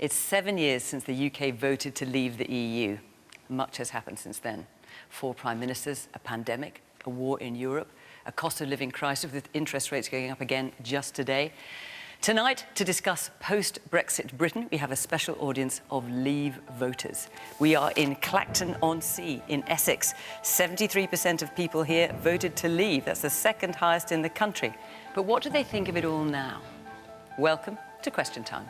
It's 7 years since the UK voted to leave the EU. Much has happened since then. 4 prime ministers, a pandemic, a war in Europe, a cost of living crisis with interest rates going up again just today. Tonight, to discuss post-Brexit Britain, we have a special audience of Leave voters. We are in Clacton-on-Sea in Essex. 73% of people here voted to leave. That's the second highest in the country. But what do they think of it all now? Welcome to Question Time.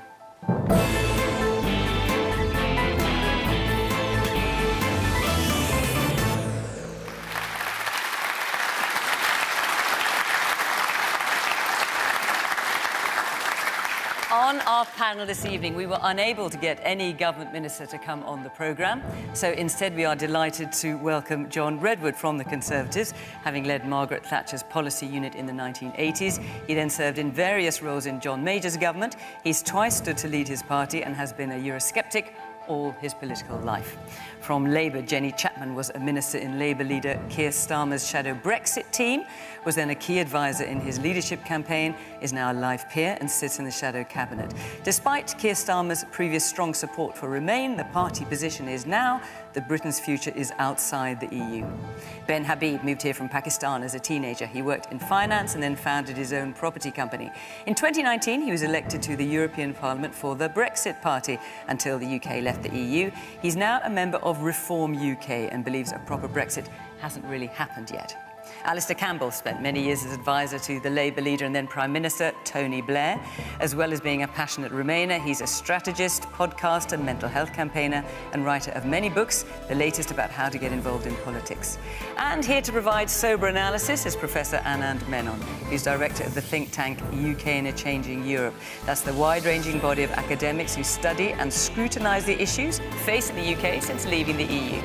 On our panel this evening, we were unable to get any government minister to come on the programme, so instead we are delighted to welcome John Redwood from the Conservatives, having led Margaret Thatcher's policy unit in the 1980s. He then served in various roles in John Major's government. He's twice stood to lead his party and has been a Eurosceptic all his political life. From Labour, Jenny Chapman was a minister in Labour leader Keir Starmer's shadow Brexit team, was then a key advisor in his leadership campaign, is now a live peer and sits in the shadow cabinet. Despite Keir Starmer's previous strong support for Remain, the party position is now that Britain's future is outside the EU. Ben Habib moved here from Pakistan as a teenager. He worked in finance and then founded his own property company. In 2019, he was elected to the European Parliament for the Brexit Party until the UK left the EU. He's now a member of Reform UK and believes a proper Brexit hasn't really happened yet. Alastair Campbell spent many years as advisor to the Labour leader and then Prime Minister Tony Blair. As well as being a passionate Remainer, he's a strategist, podcaster, mental health campaigner and writer of many books, the latest about how to get involved in politics. And here to provide sober analysis is Professor Anand Menon, who's director of the think tank UK in a Changing Europe. That's the wide-ranging body of academics who study and scrutinise the issues facing the UK since leaving the EU.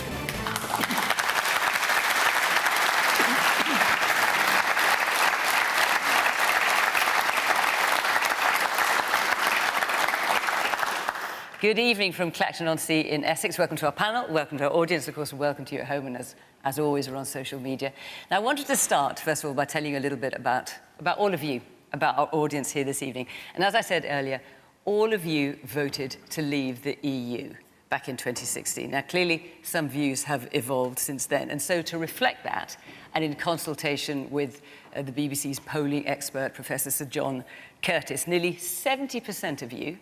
Good evening from Clacton-on-Sea in Essex. Welcome to our panel, welcome to our audience, of course, welcome to you at home, and as always, we're on social media. Now, I wanted to start, first of all, by telling you a little bit about all of you, about our audience here this evening. And as I said earlier, all of you voted to leave the EU back in 2016. Now, clearly, some views have evolved since then. And so to reflect that, and in consultation with the BBC's polling expert, Professor Sir John Curtis, nearly 70% of you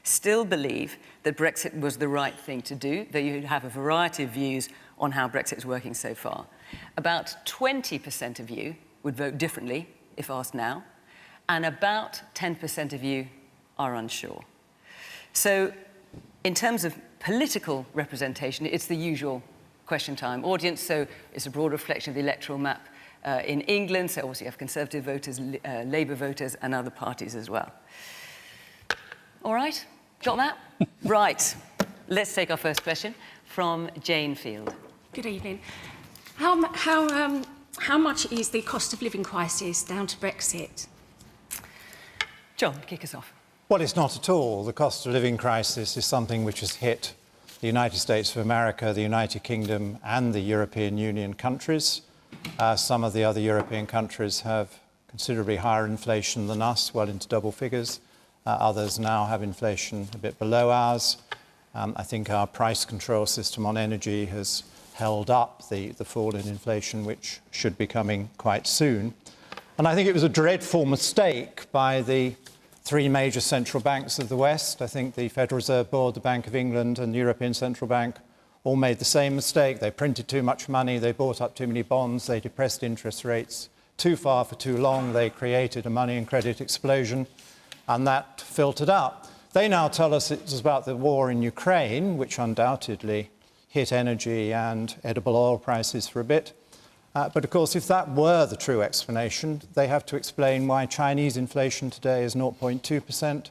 still believe that Brexit was the right thing to do, though you have a variety of views on how Brexit is working so far. About 20% of you would vote differently if asked now, and about 10% of you are unsure. So in terms of political representation, it's the usual Question Time audience, so it's a broad reflection of the electoral map in England, so obviously you have Conservative voters, Labour voters and other parties as well. All right, got that? Right, let's take our first question from Jane Field. Good evening. How much is the cost of living crisis down to Brexit? John, kick us off. Well, it's not at all. The cost of living crisis is something which has hit the United States of America, the United Kingdom and the European Union countries. Some of the other European countries have considerably higher inflation than us, well into double figures. Others now have inflation a bit below ours. I think our price control system on energy has held up the fall in inflation, which should be coming quite soon. And I think it was a dreadful mistake by the 3 major central banks of the West. I think the Federal Reserve Board, the Bank of England and the European Central Bank all made the same mistake. They printed too much money, they bought up too many bonds, they depressed interest rates too far for too long, they created a money and credit explosion. And that filtered up. They now tell us it was about the war in Ukraine, which undoubtedly hit energy and edible oil prices for a bit. But of course, if that were the true explanation, they have to explain why Chinese inflation today is 0.2%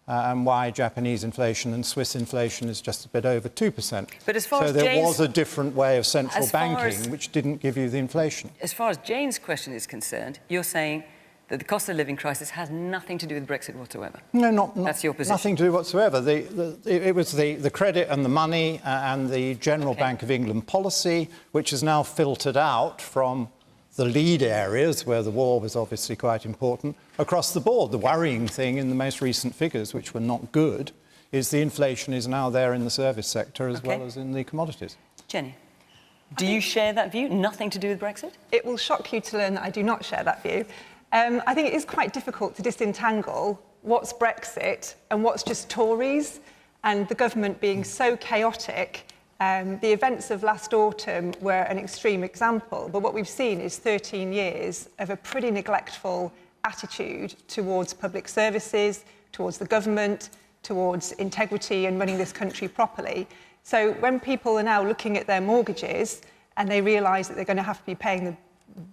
and why Japanese inflation and Swiss inflation is just a bit over 2%. But as far so as there was a different way of central banking which didn't give you the inflation. As far as Jane's question is concerned, you're saying that the cost of living crisis has nothing to do with Brexit whatsoever. No, not that's your position. Nothing to do whatsoever. It was the credit and the money and the general Bank of England policy, which has now filtered out from the lead areas where the war was obviously quite important across the board. The worrying thing in the most recent figures, which were not good, is the inflation is now there in the service sector as well as in the commodities. Jenny, do you share that view? Nothing to do with Brexit? It will shock you to learn that I do not share that view. I think it is quite difficult to disentangle what's Brexit and what's just Tories and the government being so chaotic. The events of last autumn were an extreme example, but what we've seen is 13 years of a pretty neglectful attitude towards public services, towards the government, towards integrity and running this country properly. So when people are now looking at their mortgages and they realise that they're going to have to be paying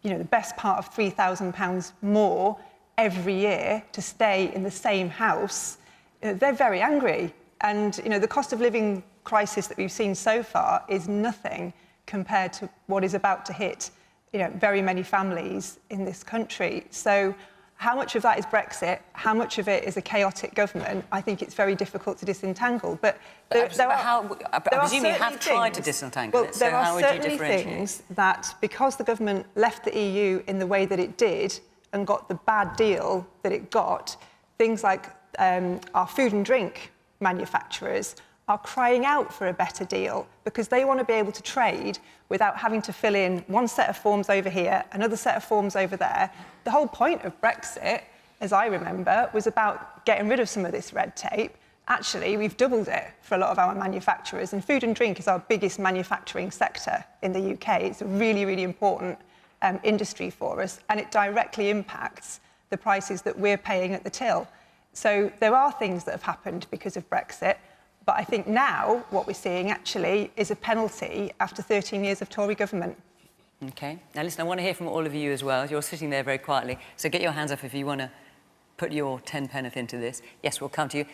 the best part of £3,000 more every year to stay in the same house, they're very angry. And the cost of living crisis that we've seen so far is nothing compared to what is about to hit very many families in this country. So how much of that is Brexit? How much of it is a chaotic government? I think it's very difficult to disentangle. But I presume you have tried to disentangle it, so how would you differentiate? There are certainly things that, because the government left the EU in the way that it did and got the bad deal that it got, things like our food and drink manufacturers are crying out for a better deal because they want to be able to trade without having to fill in one set of forms over here, another set of forms over there. The whole point of Brexit, as I remember, was about getting rid of some of this red tape. Actually, we've doubled it for a lot of our manufacturers, and food and drink is our biggest manufacturing sector in the UK. It's a really, really important industry for us, and it directly impacts the prices that we're paying at the till. So there are things that have happened because of Brexit. But I think now what we're seeing actually is a penalty after 13 years of Tory government. OK. Now, listen, I want to hear from all of you as well. You're sitting there very quietly, so get your hands up if you want to put your 10 penneth into this. Yes, we'll come to you.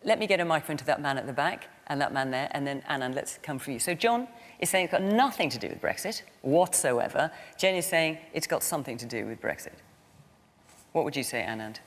Let me get a microphone to that man at the back and that man there, and then, Anand, let's come for you. So John is saying it's got nothing to do with Brexit whatsoever. Jen is saying it's got something to do with Brexit. What would you say, Anand?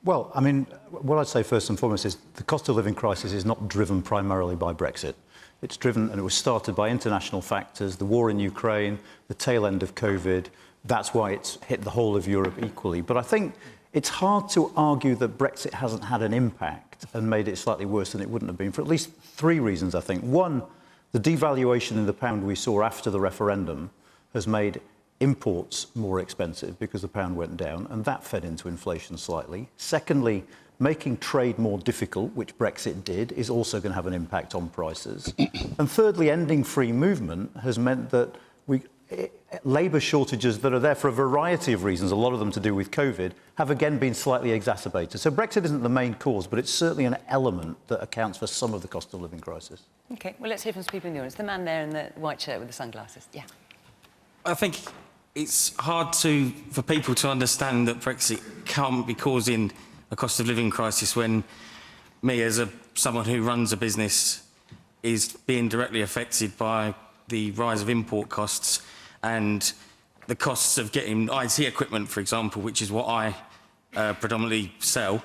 Well, I mean, what I'd say first and foremost is the cost of living crisis is not driven primarily by Brexit. It's driven, and it was started by international factors, the war in Ukraine, the tail end of COVID. That's why it's hit the whole of Europe equally. But I think it's hard to argue that Brexit hasn't had an impact and made it slightly worse than it wouldn't have been for at least three reasons, I think. One, the devaluation in the pound we saw after the referendum has made imports more expensive because the pound went down, and that fed into inflation slightly. Secondly, making trade more difficult, which Brexit did, is also going to have an impact on prices. And thirdly, ending free movement has meant that labour shortages that are there for a variety of reasons, a lot of them to do with COVID, have again been slightly exacerbated. So Brexit isn't the main cause, but it's certainly an element that accounts for some of the cost of living crisis. OK, well, let's hear from some people in the audience. The man there in the white shirt with the sunglasses. Yeah. I think it's hard for people to understand that Brexit can't be causing a cost of living crisis when me, as someone who runs a business, is being directly affected by the rise of import costs and the costs of getting IT equipment, for example, which is what I predominantly sell,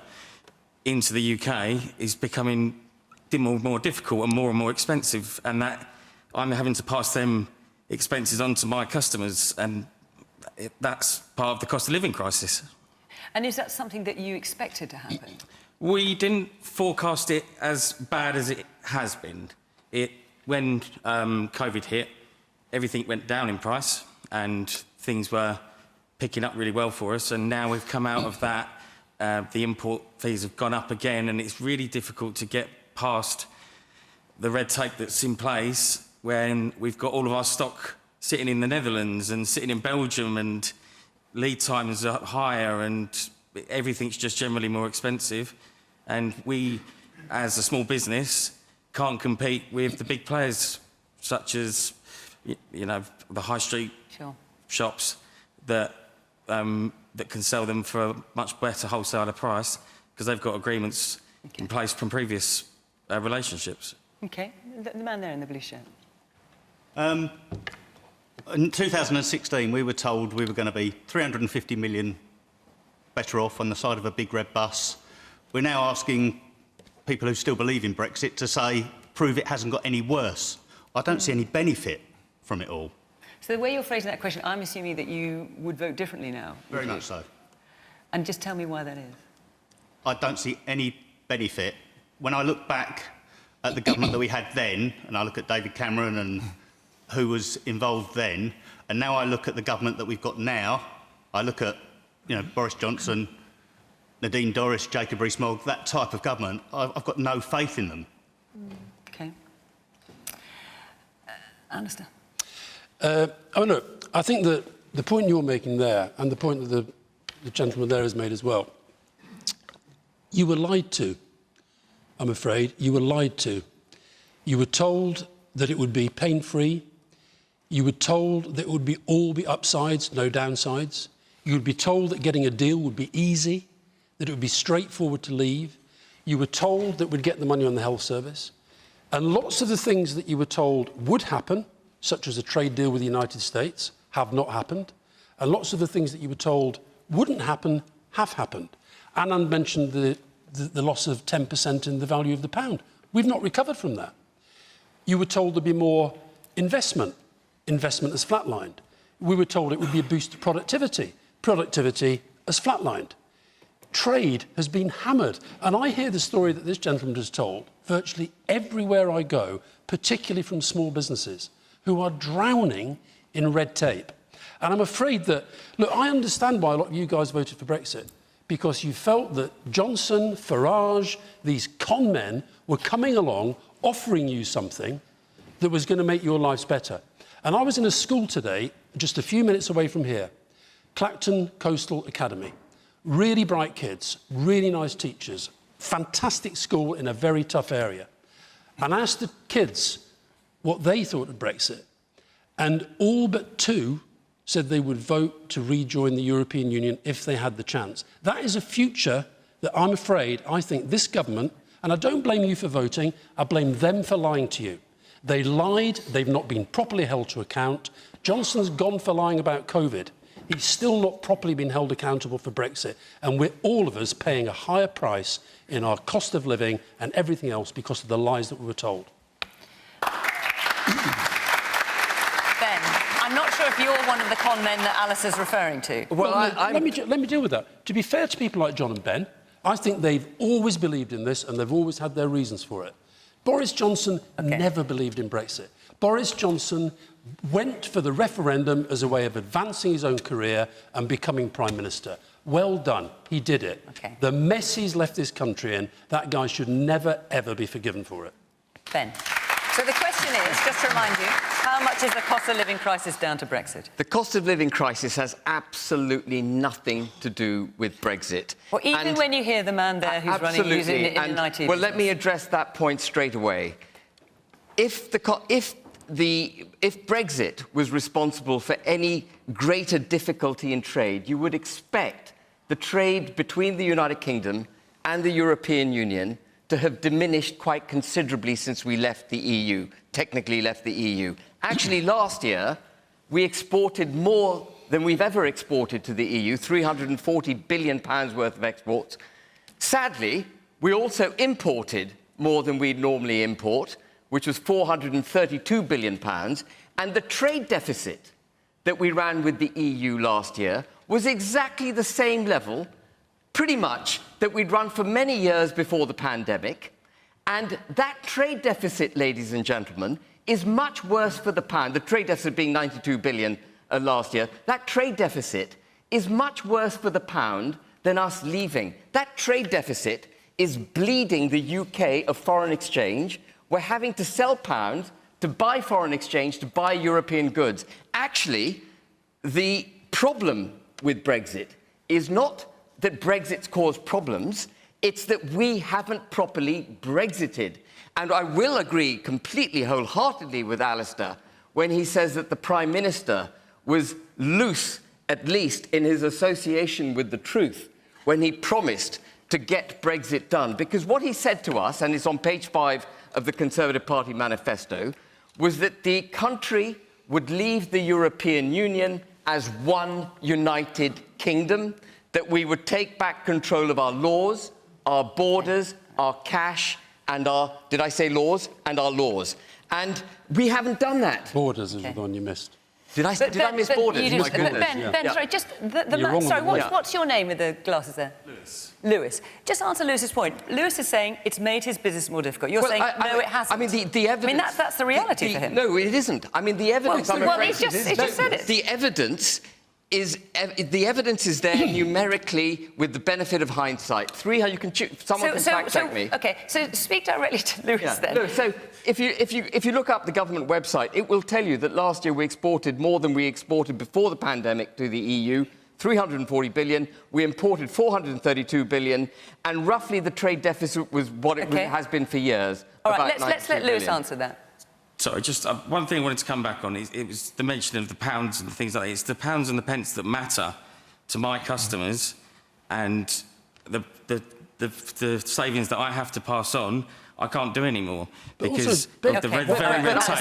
into the UK, is becoming more and more difficult and more expensive, and that I'm having to pass them expenses onto my customers, and that's part of the cost of living crisis. And is that something that you expected to happen? We didn't forecast it as bad as it has been. When COVID hit, everything went down in price and things were picking up really well for us, and now we've come out of that. The import fees have gone up again, and it's really difficult to get past the red tape that's in place when we've got all of our stock sitting in the Netherlands and sitting in Belgium, and lead times are higher and everything's just generally more expensive. And we, as a small business, can't compete with the big players, such as, the high street shops that can sell them for a much better wholesaler price because they've got agreements in place from previous relationships. OK. The man there in the blue shirt. In 2016, we were told we were going to be 350 million better off on the side of a big red bus. We're now asking people who still believe in Brexit to say, prove it hasn't got any worse. I don't see any benefit from it all. So the way you're phrasing that question, I'm assuming that you would vote differently now. Very much so. And just tell me why that is. I don't see any benefit when I look back at the government that we had then, and I look at David Cameron and who was involved then, and now I look at the government that we've got now, I look at, you know, Boris Johnson, Nadine Dorries, Jacob Rees-Mogg, that type of government, I've got no faith in them. OK. Alastair? I think that the point you're making there, and the point that the gentleman there has made as well, you were lied to, I'm afraid. You were lied to. You were told that it would be pain-free. You were told that it would all be upsides, no downsides. You would be told that getting a deal would be easy, that it would be straightforward to leave. You were told that we'd get the money on the health service. And lots of the things that you were told would happen, such as a trade deal with the United States, have not happened. And lots of the things that you were told wouldn't happen have happened. Anand mentioned the loss of 10% in the value of the pound. We've not recovered from that. You were told there'd be more investment. Investment has flatlined. We were told it would be a boost to productivity. Productivity has flatlined. Trade has been hammered. And I hear the story that this gentleman has told virtually everywhere I go, particularly from small businesses, who are drowning in red tape. And I'm afraid that, look, I understand why a lot of you guys voted for Brexit, because you felt that Johnson, Farage, these con men were coming along, offering you something that was going to make your lives better. And I was in a school today, just a few minutes away from here, Clacton Coastal Academy. Really bright kids, really nice teachers, fantastic school in a very tough area. And I asked the kids what they thought of Brexit, and all but 2 said they would vote to rejoin the European Union if they had the chance. That is a future that I'm afraid, I think this government, and I don't blame you for voting, I blame them for lying to you. They lied, they've not been properly held to account. Johnson's gone for lying about COVID. He's still not properly been held accountable for Brexit. And we're all of us paying a higher price in our cost of living and everything else because of the lies that we were told. I'm not sure if you're one of the con men that Alice is referring to. Well, let me deal with that. To be fair to people like John and Ben, I think they've always believed in this and they've always had their reasons for it. Boris Johnson never believed in Brexit. Boris Johnson went for the referendum as a way of advancing his own career and becoming Prime Minister. Well done. He did it. Okay. The mess he's left this country in, that guy should never, ever be forgiven for it. Ben. So the question is, just to remind you, how much is the cost of living crisis down to Brexit? The cost of living crisis has absolutely nothing to do with Brexit. Well, even when you hear the man there who's running using it in an IT Well, let me address that point straight away. If Brexit was responsible for any greater difficulty in trade, you would expect the trade between the United Kingdom and the European Union to have diminished quite considerably since we left the EU, technically left the EU. Actually, last year, we exported more than we've ever exported to the EU, £340 billion worth of exports. Sadly, we also imported more than we'd normally import, which was £432 billion, and the trade deficit that we ran with the EU last year was exactly the same level, pretty much, that we'd run for many years before the pandemic. And that trade deficit, ladies and gentlemen, is much worse for the pound. The trade deficit being 92 billion last year. That trade deficit is much worse for the pound than us leaving. That trade deficit is bleeding the UK of foreign exchange. We're having to sell pounds to buy foreign exchange, to buy European goods. Actually, the problem with Brexit is not that Brexit's caused problems, it's that we haven't properly Brexited. And I will agree completely, wholeheartedly with Alastair when he says that the Prime Minister was loose, at least in his association with the truth, when he promised to get Brexit done. Because what he said to us, and it's on page 5 of the Conservative Party manifesto, was that the country would leave the European Union as one united kingdom, that we would take back control of our laws, our borders, our cash, and our, did I say laws? And our laws. And we haven't done that. Borders is the one you missed. Did I misboard it? My goodness. Ben, sorry, just what's your name with the glasses there? Lewis. Just answer Lewis's point. Lewis is saying it's made his business more difficult. You're saying, no, it hasn't. I mean, the evidence... I mean, that's the reality for him. No, it isn't. I mean, the evidence... He's just said it. The evidence is there numerically with the benefit of hindsight. You can choose... Someone can fact-check me. OK, so speak directly to Lewis then. No, so if you look up the government website, it will tell you that last year we exported more than we exported before the pandemic to the EU, 340 billion. We imported 432 billion, and roughly the trade deficit was what it has been for years. All right, let's let Lewis answer that. Sorry, just one thing I wanted to come back on. It was the mention of the pounds and things like that. It's the pounds and the pence that matter to my customers, and the savings that I have to pass on, I can't do anymore because of the very red tape.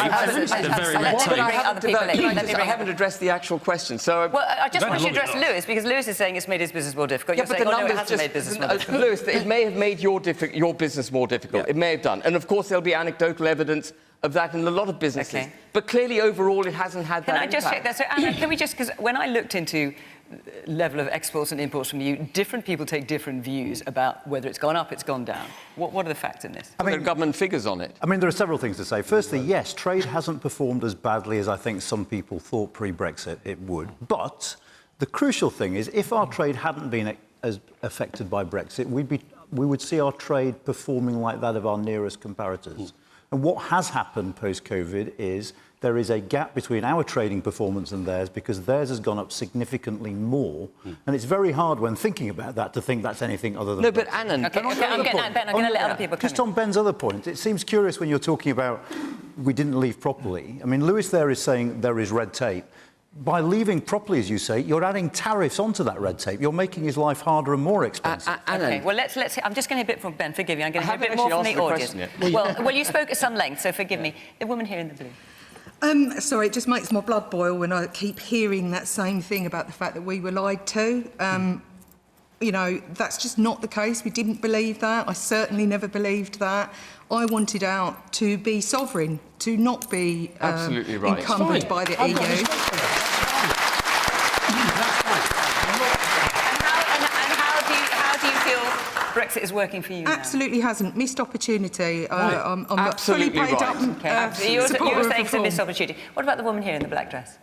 I haven't addressed the actual question, so... Well, I just want you to address Lewis, because Lewis is saying it's made his business more difficult. You're saying, no, it hasn't made business more difficult. Lewis, it may have made your business more difficult. It may have done. And, of course, there'll be anecdotal evidence of that in a lot of businesses. Okay. But clearly, overall, it hasn't had that impact. Can I just check that? So, Anna, can we just... Because when I looked into level of exports and imports from you, different people take different views about whether it's gone up, it's gone down. What are the facts in this? I mean, there are government figures on it. I mean, there are several things to say. Firstly, yes, trade hasn't performed as badly as I think some people thought pre-Brexit it would. But the crucial thing is, if our trade hadn't been as affected by Brexit, we would see our trade performing like that of our nearest comparators. And what has happened post-COVID is there is a gap between our trading performance and theirs because theirs has gone up significantly more. And it's very hard when thinking about that to think that's anything other than... No, but Anand... OK, I'm going to let other people come Just on Ben's other point, it seems curious when you're talking about we didn't leave properly. I mean, Lewis there is saying there is red tape. By leaving properly, as you say, you're adding tariffs onto that red tape. You're making his life harder and more expensive. OK, well, let's... I'm just going to hear a bit from Ben, forgive me. I'm going to hear a bit more from the audience. Well, you spoke at some length, so forgive me. The woman here in the blue. Sorry, it just makes my blood boil when I keep hearing that same thing about the fact that we were lied to. You know, that's just not the case. We didn't believe that. I certainly never believed that. I wanted out to be sovereign, to not be encumbered by the EU. Brexit is working for you now? Absolutely hasn't. Missed opportunity. I'm absolutely fully paid right. up. You're saying it's a missed opportunity. What about the woman here in the black dress?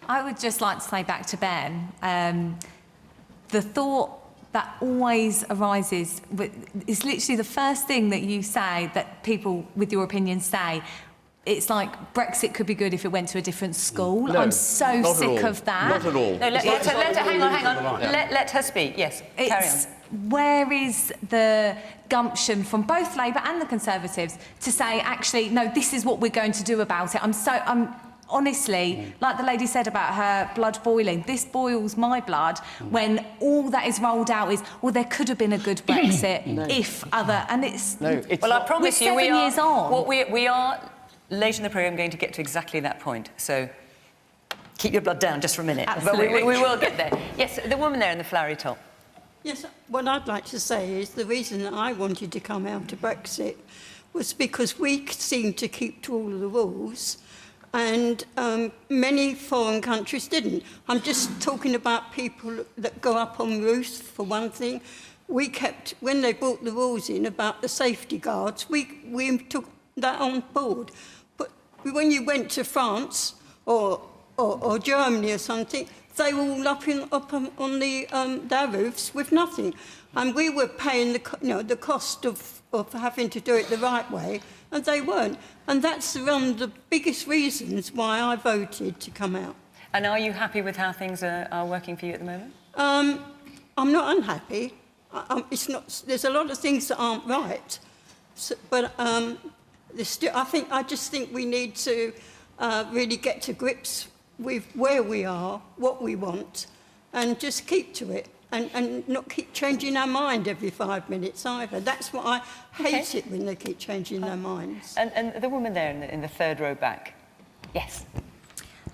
I would just like to say back to Ben, the thought that always arises, it's literally the first thing that you say, that people with your opinion say. It's like Brexit could be good if it went to a different school. No, I'm so sick of that. Not at all. No, hang on. Let her speak. Yes, carry on. Where is the gumption from both Labour and the Conservatives to say, actually, no, this is what we're going to do about it? I'm honestly, like the lady said about her blood boiling, this boils my blood when all that is rolled out is, well, there could have been a good Brexit if other... And it's... Well, I promise you, we're 7 years on. Well, we are... later in the programme going to get to exactly that point. So keep your blood down just for a minute. Absolutely. But we will get there. Yes, the woman there in the flowery top. Yes, what I'd like to say is the reason that I wanted to come out of Brexit was because we seemed to keep to all of the rules and many foreign countries didn't. I'm just talking about people that go up on roofs, for one thing. We kept, when they brought the rules in about the safety guards, we took that on board. But when you went to France or Germany or something, they were all up on their roofs with nothing. And we were paying the cost of having to do it the right way, and they weren't. And that's one of the biggest reasons why I voted to come out. And are you happy with how things are working for you at the moment? I'm not unhappy. There's a lot of things that aren't right. So, but I just think we need to really get to grips with where we are, what we want, and just keep to it, and not keep changing our mind every 5 minutes either. That's what I hate it, when they keep changing their minds. And the woman there in the third row back. Yes.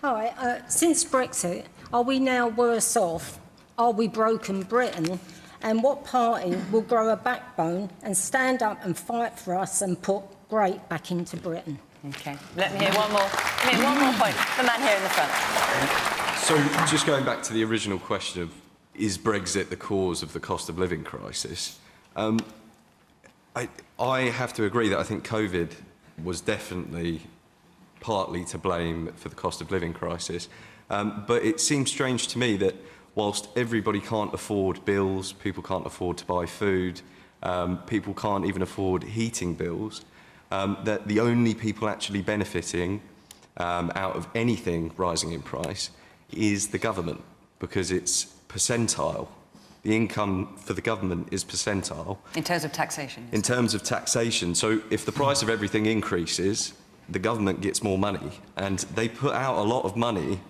Hi. Since Brexit, are we now worse off? Are we broken Britain? And what party will grow a backbone and stand up and fight for us and put Great back into Britain? OK. Let me hear one more. Let me hear one more point. The man here in the front. So, just going back to the original question of, is Brexit the cause of the cost of living crisis? I have to agree that I think COVID was definitely partly to blame for the cost of living crisis. But it seems strange to me that whilst everybody can't afford bills, people can't afford to buy food, people can't even afford heating bills, that the only people actually benefiting out of anything rising in price is the government, because it's percentile. The income for the government is percentile. In terms of taxation? In terms of taxation. So if the price of everything increases, the government gets more money. And they put out a lot of money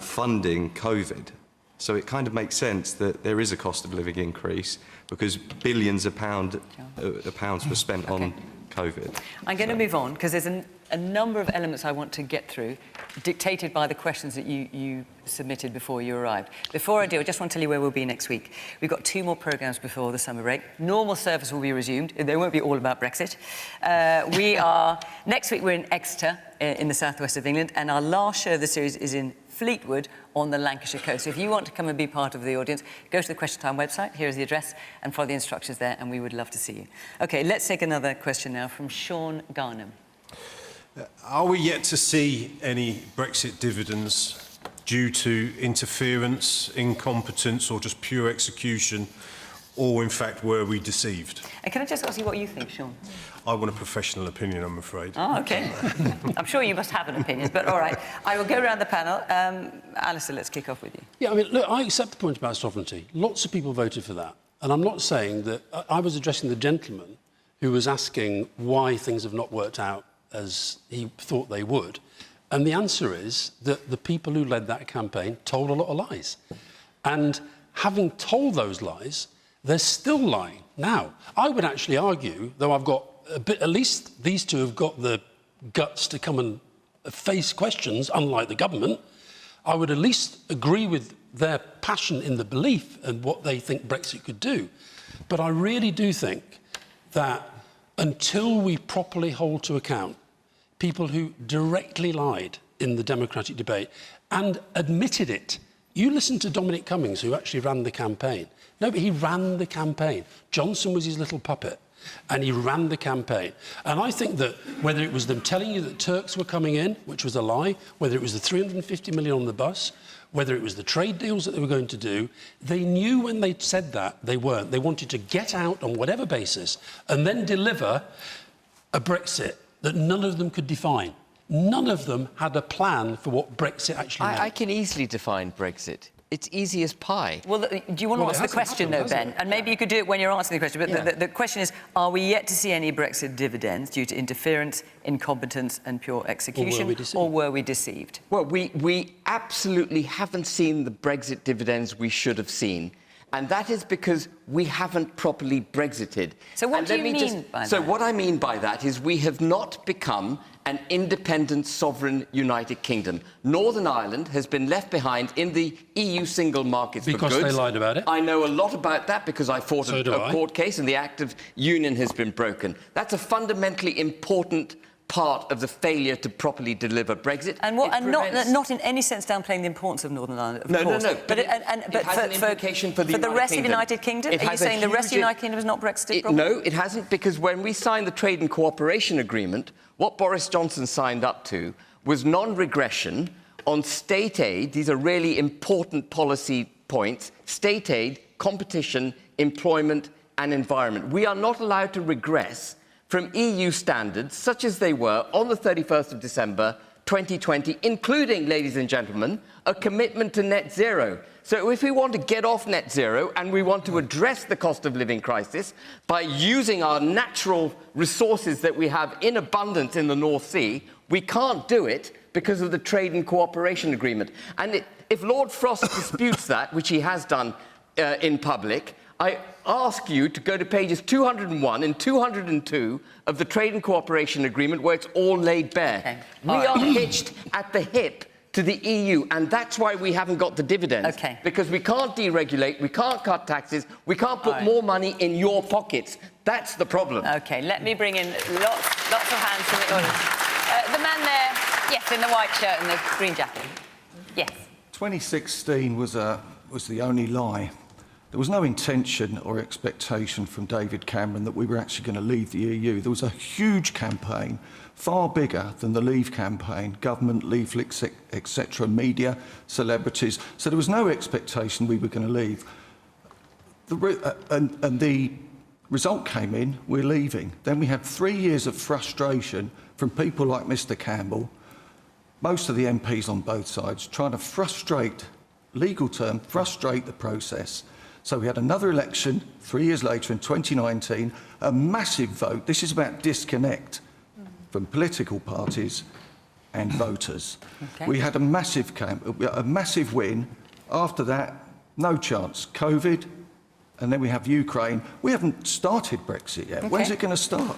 funding COVID. So it kind of makes sense that there is a cost of living increase because billions of pounds were spent on COVID. I'm going to move on because there's a number of elements I want to get through, dictated by the questions that you submitted before you arrived. Before I do, I just want to tell you where we'll be next week. We've got 2 more programmes before the summer break. Normal service will be resumed. They won't be all about Brexit. Next week we're in Exeter in the southwest of England, and our last show of the series is in Fleetwood on the Lancashire coast. So if you want to come and be part of the audience, go to the Question Time website, here is the address, and follow the instructions there, and we would love to see you. OK, let's take another question now from Sean Garnham. Are we yet to see any Brexit dividends due to interference, incompetence, or just pure execution, or in fact were we deceived? And can I just ask you what you think, Sean? I want a professional opinion, I'm afraid. Oh, OK. I'm sure you must have an opinion, but all right. I will go around the panel. Alastair, let's kick off with you. Yeah, I mean, look, I accept the point about sovereignty. Lots of people voted for that. And I'm not saying that... I was addressing the gentleman who was asking why things have not worked out as he thought they would. And the answer is that the people who led that campaign told a lot of lies. And having told those lies, they're still lying now. I would actually argue, though I've got a bit, at least these two have got the guts to come and face questions, unlike the government, I would at least agree with their passion in the belief and what they think Brexit could do. But I really do think that until we properly hold to account people who directly lied in the democratic debate and admitted it. You listen to Dominic Cummings, who actually ran the campaign. No, but he ran the campaign. Johnson was his little puppet, and he ran the campaign. And I think that whether it was them telling you that Turks were coming in, which was a lie, whether it was the 350 million on the bus, whether it was the trade deals that they were going to do, they knew when they said that they weren't. They wanted to get out on whatever basis and then deliver a Brexit that none of them could define. None of them had a plan for what Brexit actually meant. I can easily define Brexit. It's easy as pie. Well, do you want to answer the question, though, Ben? And maybe you could do it when you're answering the question. But the question is, are we yet to see any Brexit dividends due to interference, incompetence and pure execution? Or were we deceived? Well, we absolutely haven't seen the Brexit dividends we should have seen. And that is because we haven't properly Brexited. So what do you mean by that? So what I mean by that is we have not become an independent, sovereign United Kingdom. Northern Ireland has been left behind in the EU single markets for goods. Because they lied about it? I know a lot about that because I fought a court case and the Act of Union has been broken. That's a fundamentally important part of the failure to properly deliver Brexit. And not in any sense downplaying the importance of Northern Ireland, of course. No. But it has an implication for the rest of the United Kingdom? Are you saying the rest of the United Kingdom is not Brexit properly? No, it hasn't, because when we signed the Trade and Cooperation Agreement, what Boris Johnson signed up to was non-regression on state aid. These are really important policy points. State aid, competition, employment and environment. We are not allowed to regress from EU standards, such as they were on the 31st of December 2020, including, ladies and gentlemen, a commitment to net zero. So if we want to get off net zero and we want to address the cost of living crisis by using our natural resources that we have in abundance in the North Sea, we can't do it because of the Trade and Cooperation Agreement. And if Lord Frost disputes that, which he has done in public, I ask you to go to pages 201 and 202 of the Trade and Cooperation Agreement, where it's all laid bare. Okay. We are hitched at the hip to the EU, and that's why we haven't got the dividends. Okay. Because we can't deregulate, we can't cut taxes, we can't put more money in your pockets. That's the problem. OK, let me bring in lots of hands from the audience. The man there, yes, in the white shirt and the green jacket. Yes. 2016 was the only lie. There was no intention or expectation from David Cameron that we were actually going to leave the EU. There was a huge campaign, far bigger than the Leave campaign, government, leaflets, etc., media, celebrities. So there was no expectation we were going to leave. And the result came in, we're leaving. Then we had 3 years of frustration from people like Mr Campbell, most of the MPs on both sides, trying to frustrate, legal term, frustrate the process. So we had another election 3 years later in 2019, a massive vote. This is about disconnect from political parties and voters. Okay. We had a massive win. After that, no chance. COVID, and then we have Ukraine. We haven't started Brexit yet. Okay. When's it going to start?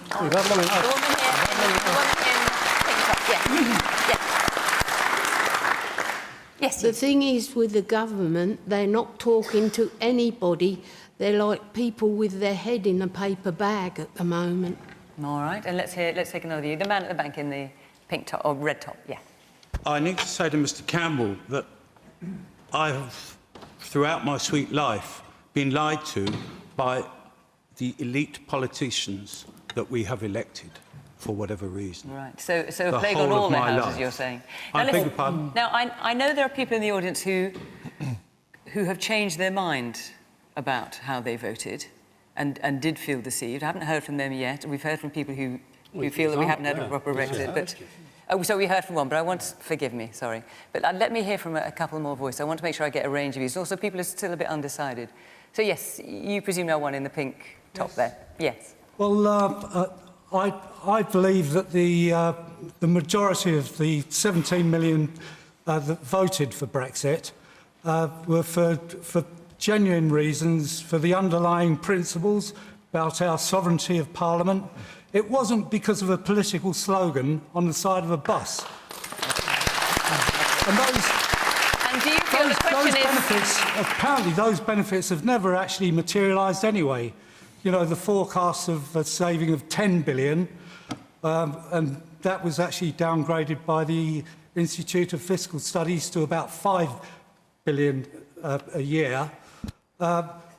Yes. The thing is with the government, they're not talking to anybody. They're like people with their head in a paper bag at the moment. All right, and let's take another view. The man at the bank in the pink top or red top, yeah. I need to say to Mr Campbell that I have, throughout my sweet life, been lied to by the elite politicians that we have elected for whatever reason. Right, so a plague on all their houses, you're saying. I beg your pardon? Now, I know there are people in the audience who have changed their mind about how they voted and did feel deceived. I haven't heard from them yet. We've heard from people who feel that we haven't had a proper Brexit. But, so we heard from one, but I want... Forgive me, sorry. But let me hear from a couple more voices. I want to make sure I get a range of views. Also, people are still a bit undecided. So, yes, you presume no one in the pink top there. Yes. Well, I believe that the majority of the 17 million that voted for Brexit were for genuine reasons, for the underlying principles about our sovereignty of Parliament. It wasn't because of a political slogan on the side of a bus. And do you feel the question is... Apparently those benefits have never actually materialised anyway. You know, the forecast of a saving of 10 billion, and that was actually downgraded by the Institute of Fiscal Studies to about 5 billion a year.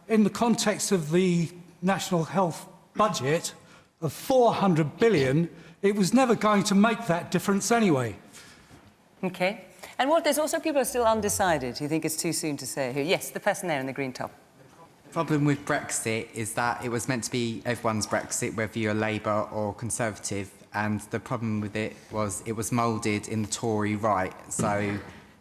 In the context of the national health budget of 400 billion, it was never going to make that difference anyway. OK. And there's also people who are still undecided. You think it's too soon to say who? Yes, the person there in the green top. The problem with Brexit is that it was meant to be everyone's Brexit, whether you're Labour or Conservative, and the problem with it was moulded in the Tory right, so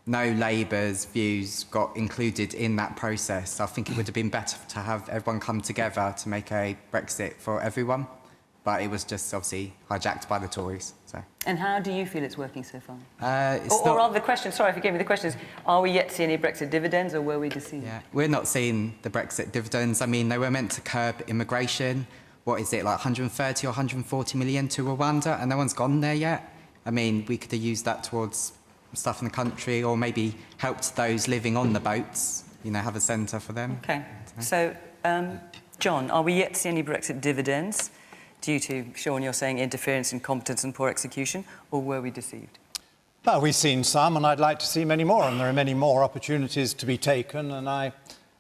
no Labour's views got included in that process. I think it would have been better to have everyone come together to make a Brexit for everyone, but it was just obviously hijacked by the Tories. So. And how do you feel it's working so far? Or rather, the question, sorry, forgive me, the question is, are we yet to see any Brexit dividends, or were we deceived? Yeah, we're not seeing the Brexit dividends. I mean, they were meant to curb immigration. What is it, like 130 or 140 million to Rwanda, and no one's gone there yet? I mean, we could have used that towards stuff in the country, or maybe helped those living on the boats, you know, have a centre for them. OK. So, John, are we yet to see any Brexit dividends due to, Sean, you're saying interference, incompetence and poor execution, or were we deceived? Well, we've seen some, and I'd like to see many more, and there are many more opportunities to be taken, and I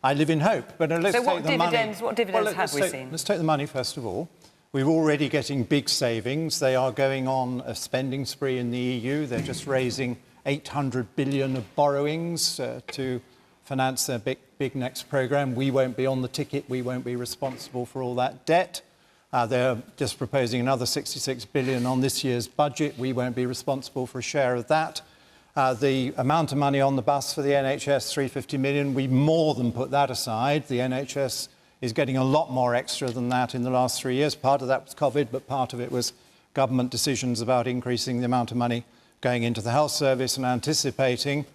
live in hope. But let's so take the money. What dividends have we seen? Let's take the money first of all. We're already getting big savings. They are going on a spending spree in the EU. They're just raising 800 billion of borrowings to finance their big next programme. We won't be on the ticket. We won't be responsible for all that debt. They're just proposing another 66 billion on this year's budget. We won't be responsible for a share of that. The amount of money on the bus for the NHS, 350 million, we more than put that aside. The NHS is getting a lot more extra than that in the last 3 years. Part of that was COVID, but part of it was government decisions about increasing the amount of money going into the health service and anticipating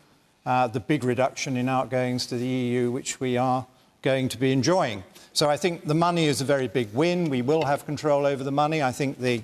the big reduction in outgoings to the EU, which we are going to be enjoying. So I think the money is a very big win. We will have control over the money. I think the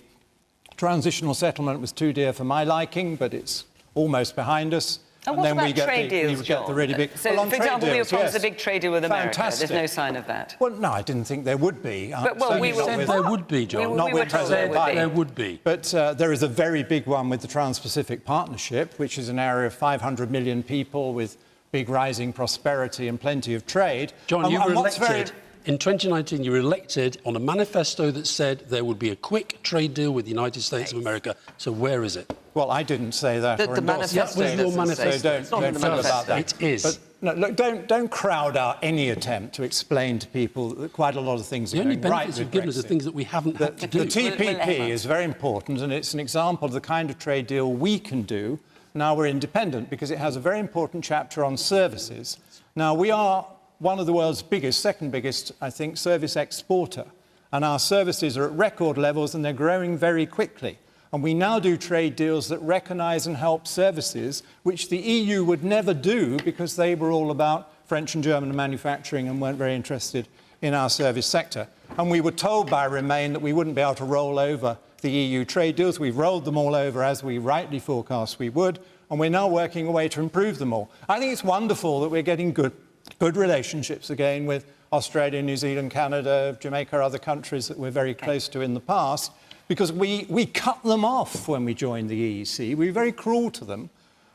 transitional settlement was too dear for my liking, but it's almost behind us. And what about trade deals, we get the really big... So, well, for example, we were promised yes. a big trade deal with America. Fantastic. There's no sign of that. Well, no, I didn't think there would be. But, well, we were... There would be, John. Not with President Biden. There would be. But there is a very big one with the Trans-Pacific Partnership, which is an area of 500 million people with big rising prosperity and plenty of trade. John, you were elected... In 2019, you were elected on a manifesto that said there would be a quick trade deal with the United States of America. So where is it? Well, I didn't say that. The manifesto. That was your manifesto. So don't feel about that. It is. But no, look, don't crowd out any attempt to explain to people that quite a lot of things are going right with Brexit. The only benefits you've given us are things that we haven't had to do. The TPP is very important, and it's an example of the kind of trade deal we can do. Now we're independent because it has a very important chapter on services. Now, we are one of the world's biggest, second biggest, I think, service exporter. And our services are at record levels and they're growing very quickly. And we now do trade deals that recognise and help services, which the EU would never do because they were all about French and German manufacturing and weren't very interested in our service sector. And we were told by Remain that we wouldn't be able to roll over the EU trade deals. We've rolled them all over as we rightly forecast we would. And we're now working a way to improve them all. I think it's wonderful that we're getting good relationships again with Australia, New Zealand, Canada, Jamaica, other countries that we're very close to in the past, because we cut them off when we joined the EEC. We were very cruel to them,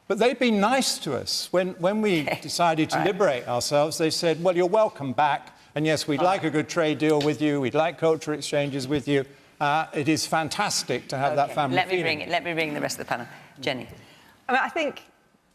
but they've been nice to us. When we decided to liberate ourselves, they said, well, you're welcome back, and yes, we'd like a good trade deal with you, we'd like cultural exchanges with you. It is fantastic to have that family feeling. Let me bring the rest of the panel. Jenny. I mean, I think,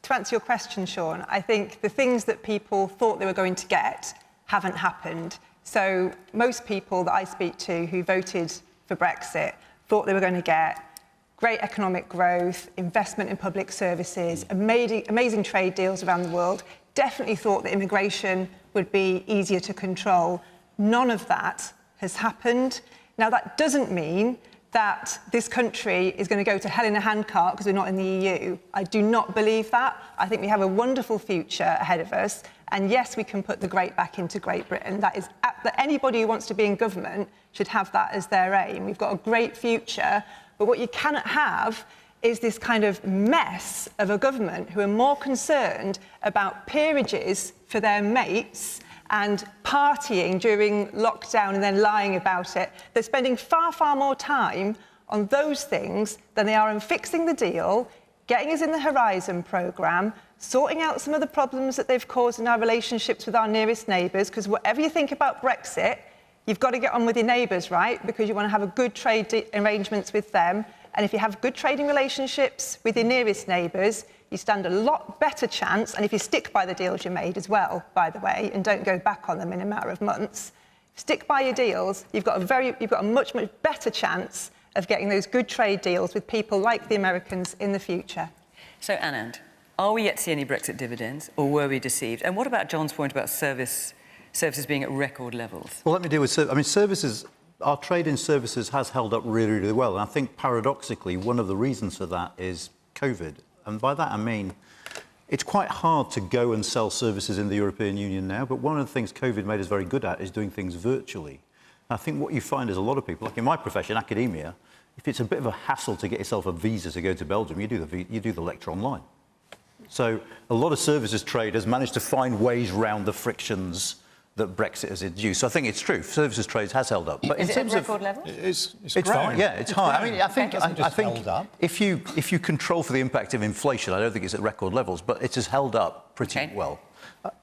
to answer your question, Sean, I think the things that people thought they were going to get haven't happened. So most people that I speak to who voted for Brexit thought they were going to get great economic growth, investment in public services, amazing trade deals around the world, definitely thought that immigration would be easier to control. None of that has happened. Now, that doesn't mean that this country is going to go to hell in a handcart because we're not in the EU. I do not believe that. I think we have a wonderful future ahead of us. And yes, we can put the great back into Great Britain. That anybody who wants to be in government should have that as their aim. We've got a great future. But what you cannot have is this kind of mess of a government who are more concerned about peerages for their mates and partying during lockdown and then lying about it. They're spending far, far more time on those things than they are on fixing the deal, getting us in the Horizon programme, sorting out some of the problems that they've caused in our relationships with our nearest neighbours, because whatever you think about Brexit, you've got to get on with your neighbours, right? Because you want to have a good trade arrangements with them. And if you have good trading relationships with your nearest neighbours, you stand a lot better chance, and if you stick by the deals you made as well, by the way, and don't go back on them in a matter of months, stick by your deals, you've got a much, much better chance of getting those good trade deals with people like the Americans in the future. So, Anand, are we yet to see any Brexit dividends, or were we deceived? And what about John's point about services being at record levels? Well, let me deal with services. Our trade in services has held up really, really well. And I think, paradoxically, one of the reasons for that is COVID. And by that I mean, it's quite hard to go and sell services in the European Union now, but one of the things COVID made us very good at is doing things virtually. And I think what you find is a lot of people, like in my profession, academia, if it's a bit of a hassle to get yourself a visa to go to Belgium, you do the lecture online. So a lot of services traders managed to find ways around the frictions that Brexit has induced. So I think it's true. Services trade has held up. But in terms of record level? It's fine. Yeah, it's high. I mean, I think held up. if you control for the impact of inflation, I don't think it's at record levels, but it has held up pretty well.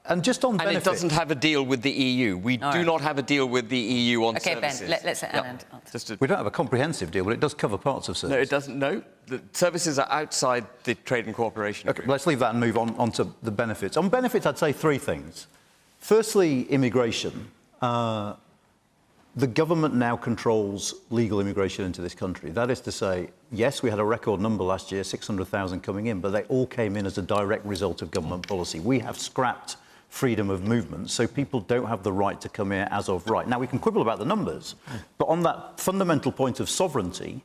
And just on benefit... And it doesn't have a deal with the EU. We do not have a deal with the EU on services. Ben, let's let Anand answer. We don't have a comprehensive deal, but it does cover parts of services. No, it doesn't. No, the services are outside the trade and cooperation agreement. Okay, let's leave that and move on to the benefits. On benefits, I'd say three things. Firstly, immigration. The government now controls legal immigration into this country. That is to say, yes, we had a record number last year, 600,000 coming in, but they all came in as a direct result of government policy. We have scrapped freedom of movement, so people don't have the right to come here as of right. Now, we can quibble about the numbers, but on that fundamental point of sovereignty,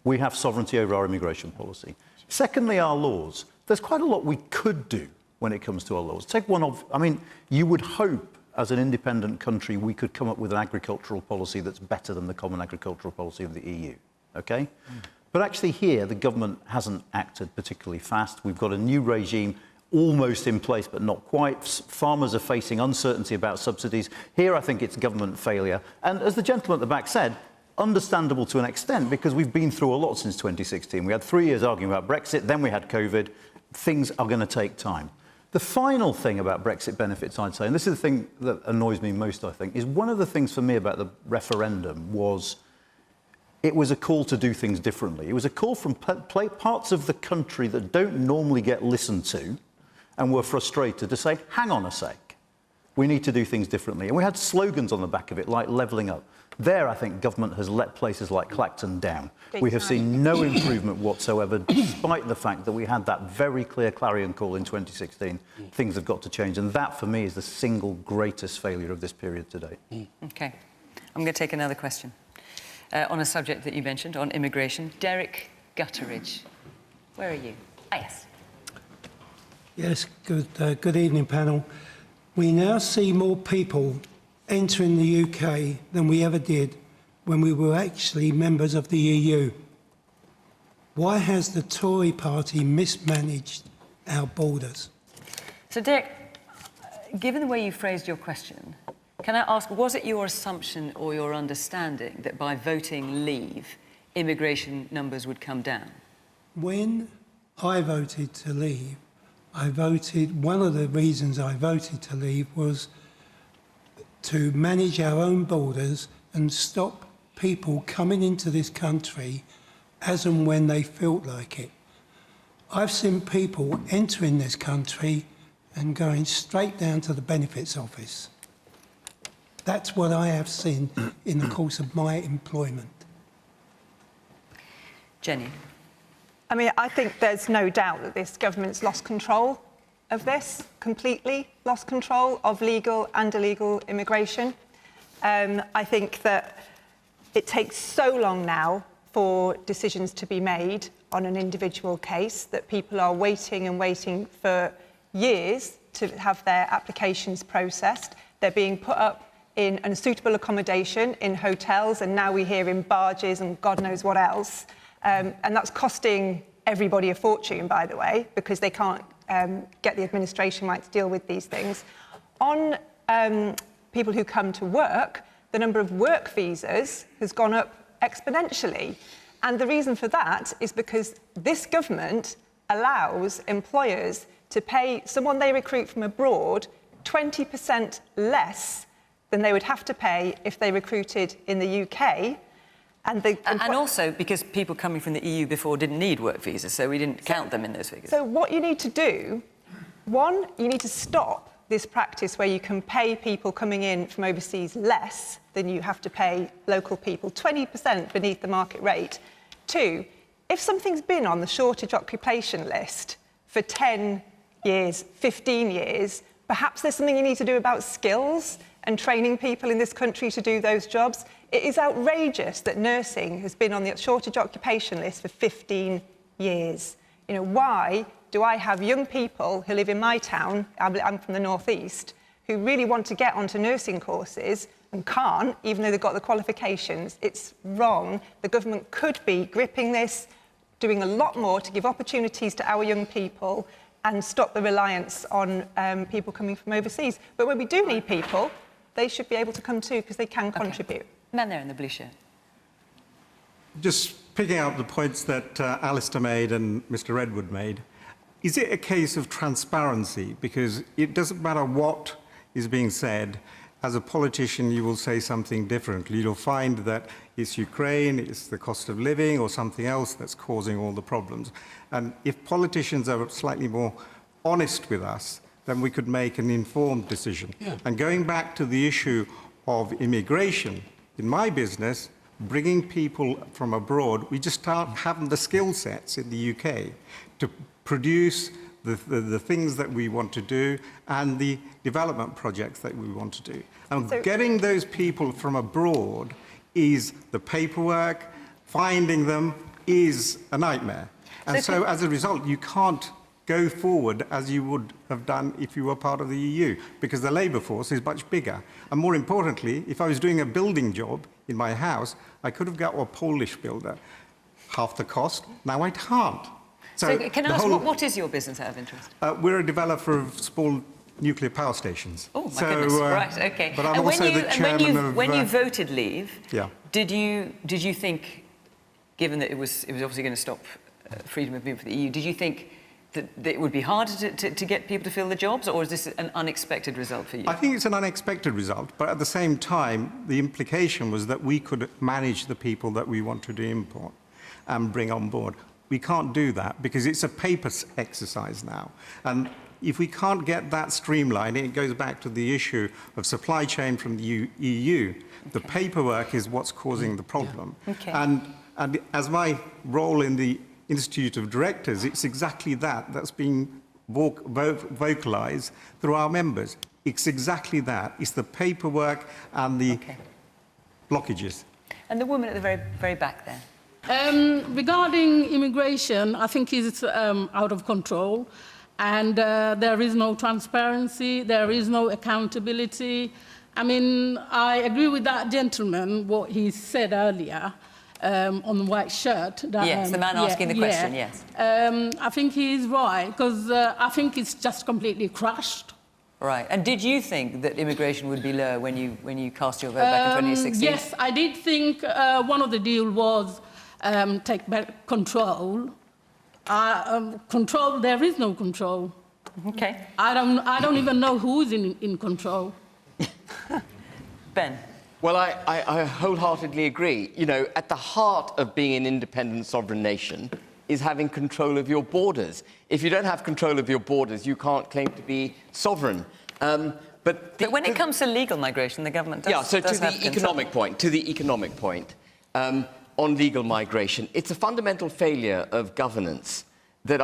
we have sovereignty over our immigration policy. Secondly, our laws. There's quite a lot we could do when it comes to our laws. Take one of, I mean, you would hope as an independent country we could come up with an agricultural policy that's better than the common agricultural policy of the EU, okay? But actually here, the government hasn't acted particularly fast. We've got a new regime almost in place but not quite. Farmers are facing uncertainty about subsidies. Here I think it's government failure. And as the gentleman at the back said, understandable to an extent because we've been through a lot since 2016. We had 3 years arguing about Brexit, then we had COVID. Things are going to take time. The final thing about Brexit benefits, I'd say, and this is the thing that annoys me most, I think, is one of the things for me about the referendum was it was a call to do things differently. It was a call from parts of the country that don't normally get listened to and were frustrated to say, hang on a sec, we need to do things differently. And we had slogans on the back of it, like levelling up. There, I think government has let places like Clacton down. We have seen no improvement whatsoever, despite the fact that we had that very clear clarion call in 2016. Things have got to change, and that, for me, is the single greatest failure of this period today. OK. I'm going to take another question on a subject that you mentioned, on immigration. Derek Gutteridge, where are you? Ah, yes. Yes, good evening, panel. We now see more people entering the UK than we ever did when we were actually members of the EU. Why has the Tory party mismanaged our borders? So, Derek, given the way you phrased your question, can I ask, was it your assumption or your understanding that by voting leave, immigration numbers would come down? When I voted to leave, one of the reasons I voted to leave was to manage our own borders and stop people coming into this country as and when they felt like it. I've seen people entering this country and going straight down to the benefits office. That's what I have seen in the course of my employment. Jenny? I mean, I think there's no doubt that this government's lost control of this, completely lost control of legal and illegal immigration. I think that it takes so long now for decisions to be made on an individual case that people are waiting and waiting for years to have their applications processed. They're being put up in unsuitable accommodation in hotels, and now we hear in barges and God knows what else. And that's costing everybody a fortune, by the way, because they can't get the administration right to deal with these things. On people who come to work, the number of work visas has gone up exponentially. And the reason for that is because this government allows employers to pay someone they recruit from abroad 20% less than they would have to pay if they recruited in the UK. And also because people coming from the EU before didn't need work visas, so we didn't count them in those figures. So what you need to do, one, you need to stop this practice where you can pay people coming in from overseas less than you have to pay local people, 20% beneath the market rate. Two, if something's been on the shortage occupation list for 10 years, 15 years, perhaps there's something you need to do about skills and training people in this country to do those jobs. It is outrageous that nursing has been on the shortage occupation list for 15 years. You know, why do I have young people who live in my town, I'm from the northeast, who really want to get onto nursing courses and can't, even though they've got the qualifications? It's wrong. The government could be gripping this, doing a lot more to give opportunities to our young people and stop the reliance on people coming from overseas. But when we do need people, they should be able to come too, because they can contribute. Man there in the blue shirt. Just picking up the points that Alastair made and Mr. Redwood made, is it a case of transparency? Because it doesn't matter what is being said, as a politician you will say something differently. You'll find that it's Ukraine, it's the cost of living or something else that's causing all the problems. And if politicians are slightly more honest with us, then we could make an informed decision. Yeah. And going back to the issue of immigration, in my business, bringing people from abroad, we just aren't having the skill sets in the UK to produce the things that we want to do and the development projects that we want to do. And so getting those people from abroad is the paperwork, finding them is a nightmare. And so as a result, you can't go forward as you would have done if you were part of the EU, because the labour force is much bigger. And more importantly, if I was doing a building job in my house, I could have got a Polish builder half the cost. Now I can't. So can I ask, what is your business out of interest? We're a developer of small nuclear power stations. Oh, my goodness. Right, OK. But I'm also the chairman of... When you voted leave, yeah. did you think, given that it was obviously going to stop freedom of movement for the EU, did you think that it would be harder to get people to fill the jobs, or is this an unexpected result for you? I think it's an unexpected result, but at the same time, the implication was that we could manage the people that we wanted to import and bring on board. We can't do that because it's a paper exercise now. And if we can't get that streamlined, it goes back to the issue of supply chain from the EU. The paperwork is what's causing the problem. Yeah. Okay. And as my role in the Institute of Directors, it's exactly that's being vocalised through our members. It's exactly that. It's the paperwork and the blockages. And the woman at the very, very back there. Regarding immigration, I think it's out of control. And there is no transparency, there is no accountability. I mean, I agree with that gentleman, what he said earlier on the white shirt. That, yes, the man asking the question, yes. I think he's right, because I think it's just completely crushed. Right. And did you think that immigration would be lower when you cast your vote back in 2016? Yes, I did think one of the deals was take back control. Control, there is no control. Okay. I don't even know who's in control. Ben? Well, I wholeheartedly agree. You know, at the heart of being an independent sovereign nation is having control of your borders. If you don't have control of your borders, you can't claim to be sovereign. But when it comes to legal migration, the government does. Yeah, so to the economic point, on legal migration, it's a fundamental failure of governance that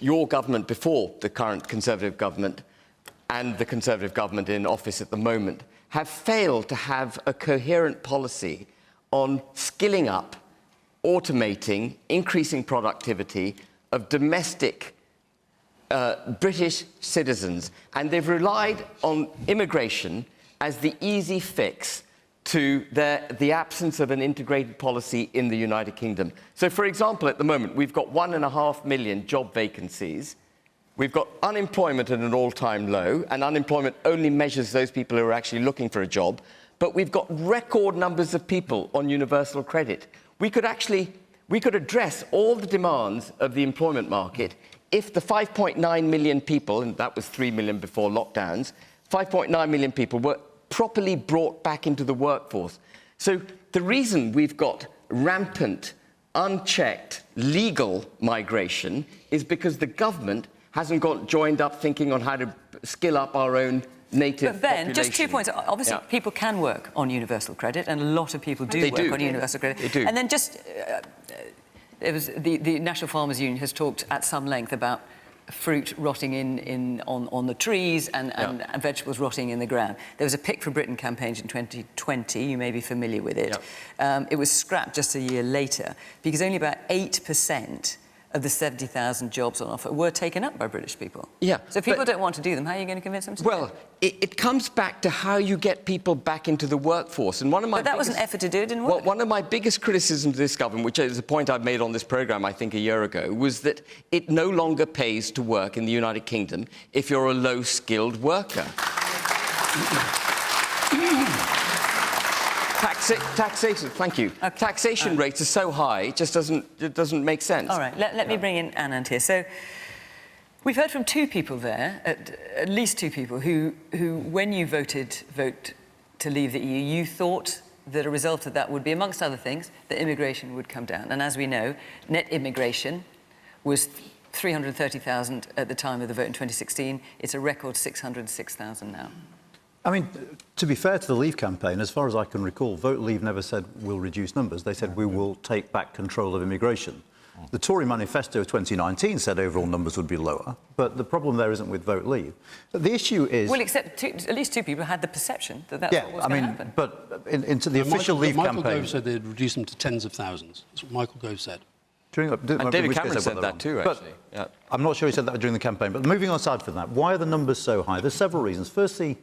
your government before the current Conservative government and the Conservative government in office at the moment have failed to have a coherent policy on skilling up, automating, increasing productivity of domestic British citizens. And they've relied on immigration as the easy fix to the absence of an integrated policy in the United Kingdom. So, for example, at the moment, we've got 1.5 million job vacancies. We've got unemployment at an all-time low, and unemployment only measures those people who are actually looking for a job. But we've got record numbers of people on universal credit. We could address all the demands of the employment market if the 5.9 million people, and that was 3 million before lockdowns, 5.9 million people were properly brought back into the workforce. So the reason we've got rampant, unchecked, legal migration is because the government hasn't got joined up thinking on how to skill up our own native But Ben, population. just 2 points. Obviously, people can work on universal credit, and a lot of people do work on universal credit. They do. And then just, the National Farmers Union has talked at some length about fruit rotting on the trees and vegetables rotting in the ground. There was a Pick for Britain campaign in 2020, you may be familiar with it. It was scrapped just a year later because only about 8% of the 70,000 jobs on offer were taken up by British people. Yeah. So if people don't want to do them, how are you going to convince them to do Well, it comes back to how you get people back into the workforce. And one of my But that was an effort to do it, didn't work. Well, one of my biggest criticisms of this government, which is a point I've made on this programme, I think, a year ago, was that it no longer pays to work in the United Kingdom if you're a low-skilled worker. Taxation, thank you. Okay. Taxation rates are so high, it just doesn't make sense. All right, let me bring in Anand here. So we've heard from two people there, at least two people, who when you vote to leave the EU, you thought that a result of that would be, amongst other things, that immigration would come down. And as we know, net immigration was 330,000 at the time of the vote in 2016. It's a record 606,000 now. I mean, to be fair to the Leave campaign, as far as I can recall, Vote Leave never said we'll reduce numbers. They said we will take back control of immigration. The Tory manifesto of 2019 said overall numbers would be lower, but the problem there isn't with Vote Leave. The issue is... Well, except at least two people had the perception that that's what was going to happen. But into the official Leave campaign... Michael Gove said they'd reduce them to tens of thousands. That's what Michael Gove said. And David Cameron said that too, actually. Yeah. I'm not sure he said that during the campaign, but moving aside from that, why are the numbers so high? There's several reasons. Firstly,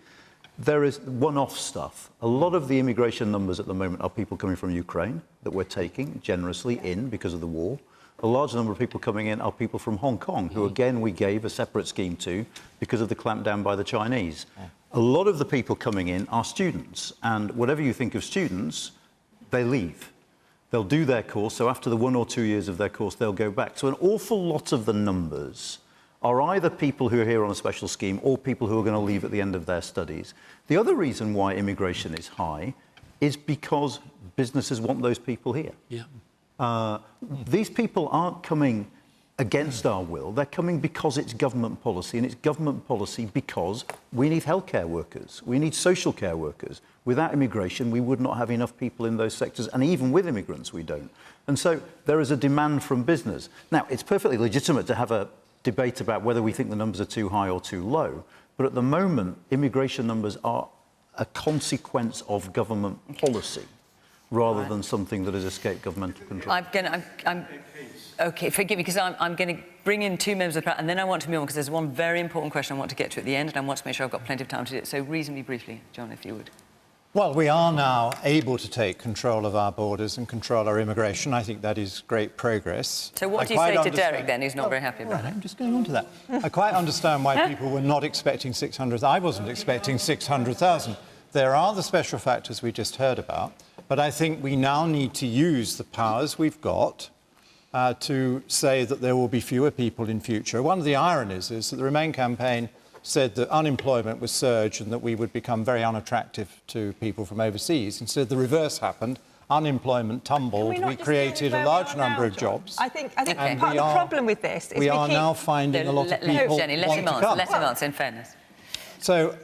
there is one-off stuff. A lot of the immigration numbers at the moment are people coming from Ukraine that we're taking generously in because of the war. A large number of people coming in are people from Hong Kong, who again we gave a separate scheme to because of the clampdown by the Chinese. A lot of the people coming in are students, and whatever you think of students, they leave. They'll do their course, so after the 1 or 2 years of their course, they'll go back. So an awful lot of the numbers are either people who are here on a special scheme or people who are going to leave at the end of their studies. The other reason why immigration is high is because businesses want those people here. Yeah. These people aren't coming against our will. They're coming because it's government policy, and it's government policy because we need healthcare workers. We need social care workers. Without immigration, we would not have enough people in those sectors, and even with immigrants, we don't. And so there is a demand from business. Now, it's perfectly legitimate to have a debate about whether we think the numbers are too high or too low, but at the moment, immigration numbers are a consequence of government policy rather than something that has escaped governmental control. Okay, forgive me, because I'm going to bring in 2 members of the panel, and then I want to move on, because there's one very important question I want to get to at the end, and I want to make sure I've got plenty of time to do it. So reasonably briefly, John, if you would. Well, we are now able to take control of our borders and control our immigration. I think that is great progress. So what do you say to Derek, then, who's not very happy about it? I'm just going on to that. I quite understand why people were not expecting 600,000. I wasn't expecting 600,000. There are the special factors we just heard about, but I think we now need to use the powers we've got to say that there will be fewer people in future. One of the ironies is that the Remain campaign said that unemployment would surge and that we would become very unattractive to people from overseas. Instead, the reverse happened. Unemployment tumbled. We created a large number of jobs. I think part of the problem with this is we are now finding a lot of people Jenny, let him answer, in fairness. So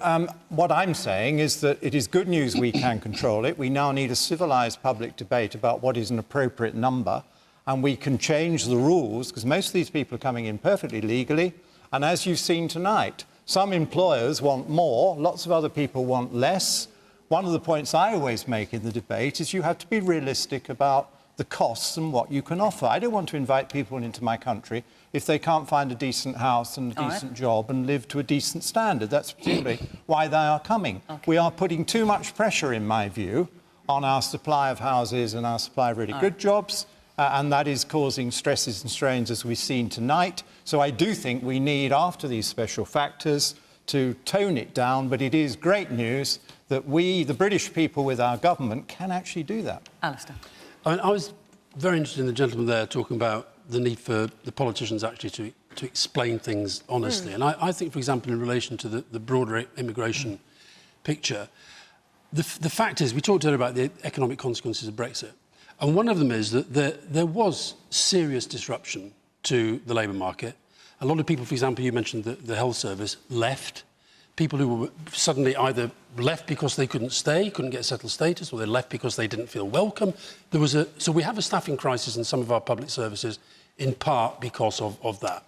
what I'm saying is that it is good news we can control it. We now need a civilised public debate about what is an appropriate number, and we can change the rules, because most of these people are coming in perfectly legally. And as you've seen tonight, some employers want more, lots of other people want less. One of the points I always make in the debate is you have to be realistic about the costs and what you can offer. I don't want to invite people into my country if they can't find a decent house and a decent job and live to a decent standard. That's particularly why they are coming. We are putting too much pressure, in my view, on our supply of houses and our supply of really good jobs, and that is causing stresses and strains, as we've seen tonight. So I do think we need, after these special factors, to tone it down, but it is great news that we, the British people with our government, can actually do that. Alastair. I was very interested in the gentleman there talking about the need for the politicians actually to explain things honestly. And I think, for example, in relation to the broader immigration picture, the fact is, we talked earlier about the economic consequences of Brexit. And one of them is that there was serious disruption to the labour market. A lot of people, for example, you mentioned the health service, left. People who were suddenly either left because they couldn't stay, couldn't get settled status, or they left because they didn't feel welcome. So we have a staffing crisis in some of our public services, in part because of that.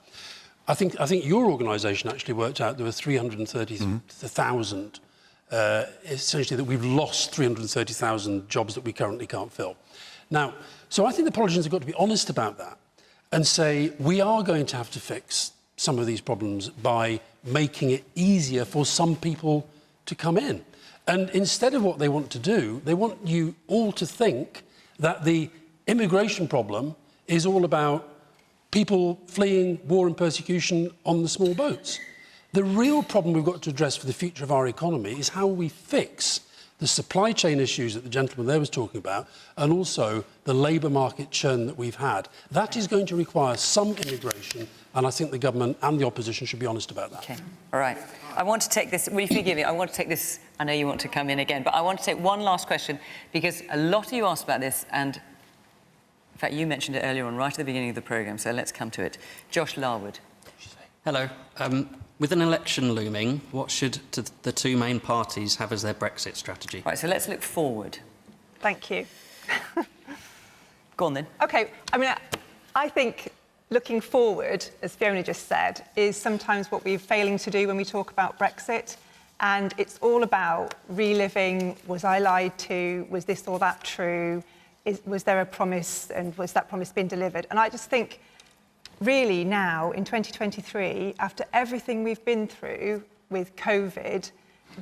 I think your organisation actually worked out there were 330,000, essentially that we've lost 330,000 jobs that we currently can't fill. Now, so I think the politicians have got to be honest about that and say, we are going to have to fix some of these problems by making it easier for some people to come in. And instead of what they want to do, they want you all to think that the immigration problem is all about people fleeing war and persecution on the small boats. The real problem we've got to address for the future of our economy is how we fix the supply chain issues that the gentleman there was talking about, and also the labour market churn that we've had. That is going to require some immigration, and I think the government and the opposition should be honest about that. Okay, all right. I want to take this, will you forgive me, I want to take this, I know you want to come in again, but I want to take one last question, because a lot of you asked about this, and in fact, you mentioned it earlier on, right at the beginning of the programme, so let's come to it. Josh Larwood. Hello. With an election looming, what should the two main parties have as their Brexit strategy? Right, so let's look forward. Thank you. Go on then. OK, I mean, I think looking forward, as Fiona just said, is sometimes what we're failing to do when we talk about Brexit. And it's all about reliving, was I lied to, was this or that true, was there a promise, and was that promise being delivered? And I just think, really now, in 2023, after everything we've been through with COVID,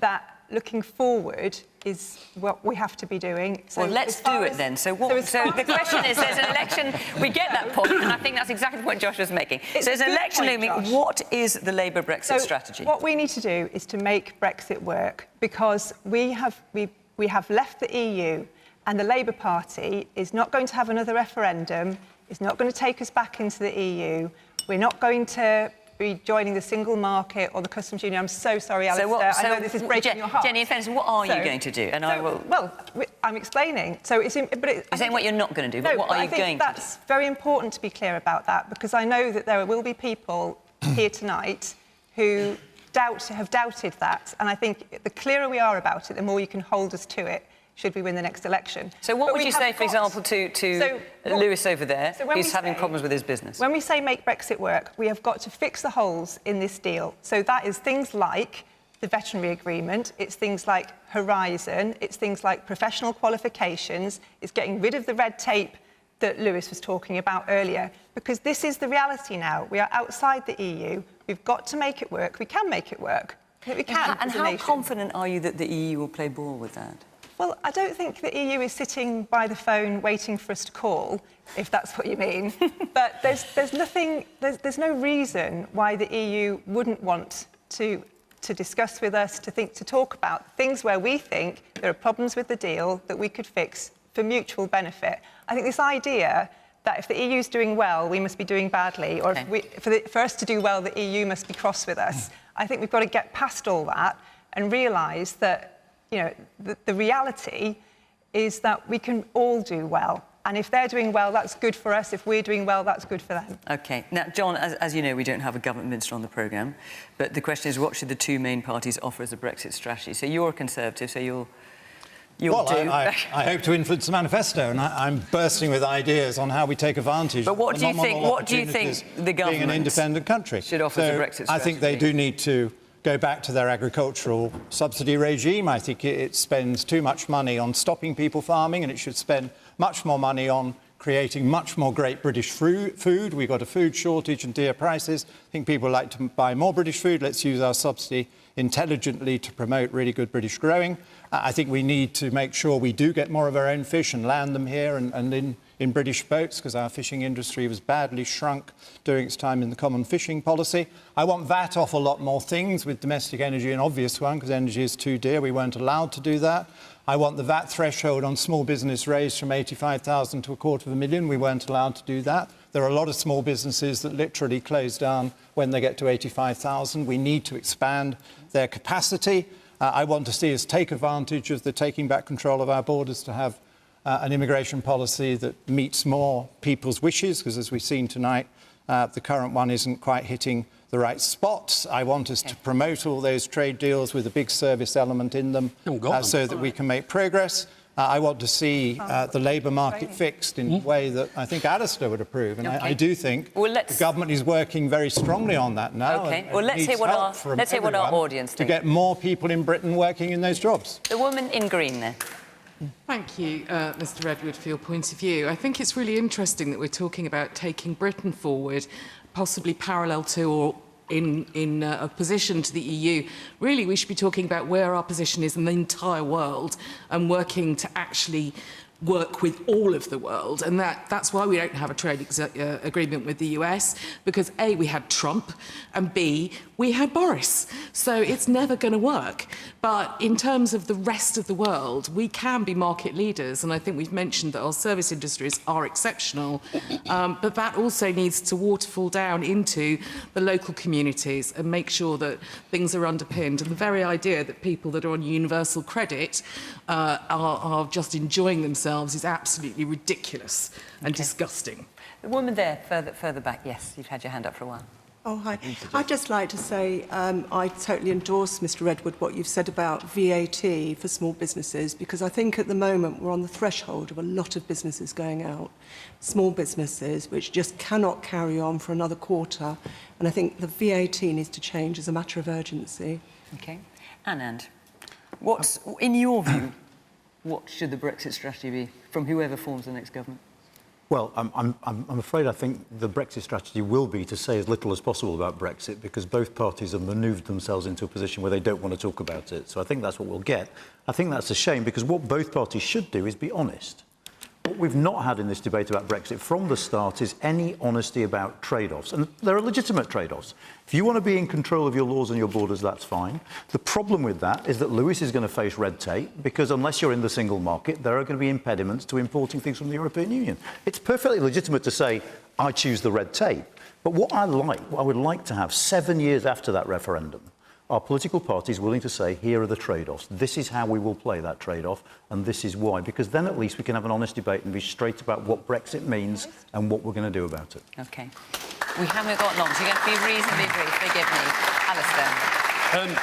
that looking forward is what we have to be doing. So well, let's do it then. So the question is, there's an election, we get that point, and I think that's exactly the point Josh was making. So there's an election looming. What is the Labour Brexit strategy? What we need to do is to make Brexit work, because we have left the EU, and the Labour Party is not going to have another referendum, it's not going to take us back into the EU, we're not going to be joining the single market or the customs union. I'm so sorry, Alastair. I know this is breaking your heart. Jenny, in fairness, what are you going to do? And I will. Well, I'm explaining. So it's. You're saying what you're not going to do, but what are you going to do? That's very important to be clear about that, because I know that there will be people here tonight who have doubted that, and I think the clearer we are about it, the more you can hold us to it, should we win the next election. So what would you say, for example, to Lewis over there, who's having problems with his business? When we say make Brexit work, we have got to fix the holes in this deal. So that is things like the veterinary agreement, it's things like Horizon, it's things like professional qualifications, it's getting rid of the red tape that Lewis was talking about earlier, because this is the reality now. We are outside the EU, we've got to make it work, we can make it work. We can. And how confident are you that the EU will play ball with that? Well, I don't think the EU is sitting by the phone waiting for us to call, if that's what you mean. But there's no reason why the EU wouldn't want to discuss with us, to talk about things where we think there are problems with the deal that we could fix for mutual benefit. I think this idea that if the EU is doing well, we must be doing badly, or for us to do well, the EU must be cross with us. I think we've got to get past all that and realise that the reality is that we can all do well. And if they're doing well, that's good for us. If we're doing well, that's good for them. OK. Now, John, as you know, we don't have a government minister on the programme. But the question is, what should the two main parties offer as a Brexit strategy? So you're a Conservative, so you'll do... I hope to influence the manifesto, and I'm bursting with ideas on how we take advantage. But what do you think the government, being an independent country, should offer as a Brexit strategy? I think they do need to go back to their agricultural subsidy regime. I think it spends too much money on stopping people farming, and it should spend much more money on creating much more great British food. We've got a food shortage and dear prices. I think people like to buy more British food. Let's use our subsidy intelligently to promote really good British growing. I think we need to make sure we do get more of our own fish and land them here and in British boats, because our fishing industry was badly shrunk during its time in the common fishing policy. I want VAT off a lot more things, with domestic energy an obvious one, because energy is too dear. We weren't allowed to do that. I want the VAT threshold on small business raised from 85,000 to $250,000. We weren't allowed to do that. There are a lot of small businesses that literally close down when they get to 85,000. We need to expand their capacity. I want to see us take advantage of the taking back control of our borders to have an immigration policy that meets more people's wishes, because as we've seen tonight, the current one isn't quite hitting the right spots. I want us to promote all those trade deals with a big service element in them so that we can make progress. I want to see the labour market fixed in a way that I think Alastair would approve. And I do think the government is working very strongly on that now. OK, well, let's hear what our audience thinks. To get more people in Britain working in those jobs. The woman in green there. Thank you, Mr Redwood, for your point of view. I think it's really interesting that we're talking about taking Britain forward, possibly parallel to or in opposition to the EU. Really, we should be talking about where our position is in the entire world and working to actually work with all of the world, and that's why we don't have a trade agreement with the US, because A, we had Trump, and B, we had Boris. So it's never going to work. But in terms of the rest of the world, we can be market leaders, and I think we've mentioned that our service industries are exceptional, but that also needs to waterfall down into the local communities and make sure that things are underpinned. And the very idea that people that are on universal credit are just enjoying themselves is absolutely ridiculous and disgusting. The woman there, further back, yes, you've had your hand up for a while. Oh, hi. I'd just like to say I totally endorse, Mr Redwood, what you've said about VAT for small businesses, because I think at the moment we're on the threshold of a lot of businesses going out, small businesses, which just cannot carry on for another quarter. And I think the VAT needs to change as a matter of urgency. OK. Anand, what's, in your view, what should the Brexit strategy be from whoever forms the next government? Well, I'm afraid I think the Brexit strategy will be to say as little as possible about Brexit, because both parties have manoeuvred themselves into a position where they don't want to talk about it. So I think that's what we'll get. I think that's a shame, because what both parties should do is be honest. What we've not had in this debate about Brexit from the start is any honesty about trade-offs. And there are legitimate trade-offs. If you want to be in control of your laws and your borders, that's fine. The problem with that is that Lewis is going to face red tape, because unless you're in the single market, there are going to be impediments to importing things from the European Union. It's perfectly legitimate to say, I choose the red tape. But what I would like to have 7 years after that referendum, are political parties willing to say, here are the trade-offs. This is how we will play that trade-off, and this is why. Because then at least we can have an honest debate and be straight about what Brexit means and what we're going to do about it. OK. We haven't got long, so you're going to be reasonably brief. Forgive me. Alastair.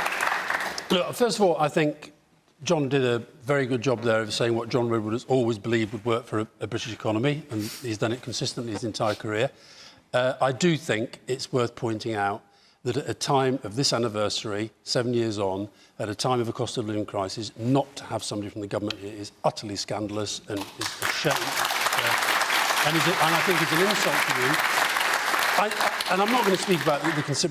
Look, first of all, I think John did a very good job there of saying what John Redwood has always believed would work for a British economy, and he's done it consistently his entire career. I do think it's worth pointing out that at a time of this anniversary, 7 years on, at a time of a cost of living crisis, not to have somebody from the government here is utterly scandalous and is a shame. And I think it's an insult to you. And I'm not going to speak about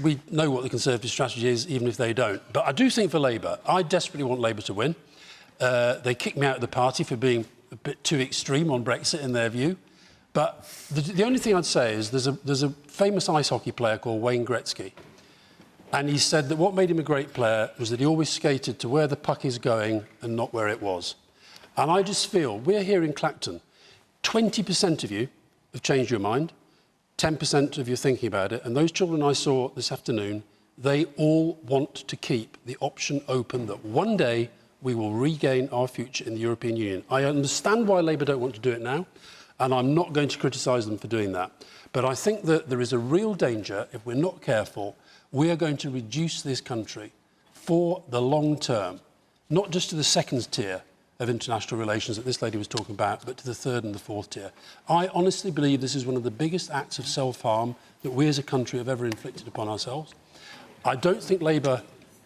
we know what the Conservative strategy is, even if they don't. But I do think for Labour, I desperately want Labour to win. They kicked me out of the party for being a bit too extreme on Brexit in their view. But the only thing I'd say is there's a famous ice hockey player called Wayne Gretzky. And he said that what made him a great player was that he always skated to where the puck is going and not where it was. And I just feel, we're here in Clacton, 20% of you have changed your mind, 10% of you are thinking about it, and those children I saw this afternoon, they all want to keep the option open that one day we will regain our future in the European Union. I understand why Labour don't want to do it now, and I'm not going to criticise them for doing that. But I think that there is a real danger, if we're not careful, we are going to reduce this country for the long term, not just to the second tier of international relations that this lady was talking about, but to the third and the fourth tier. I honestly believe this is one of the biggest acts of self-harm that we as a country have ever inflicted upon ourselves. I don't think Labour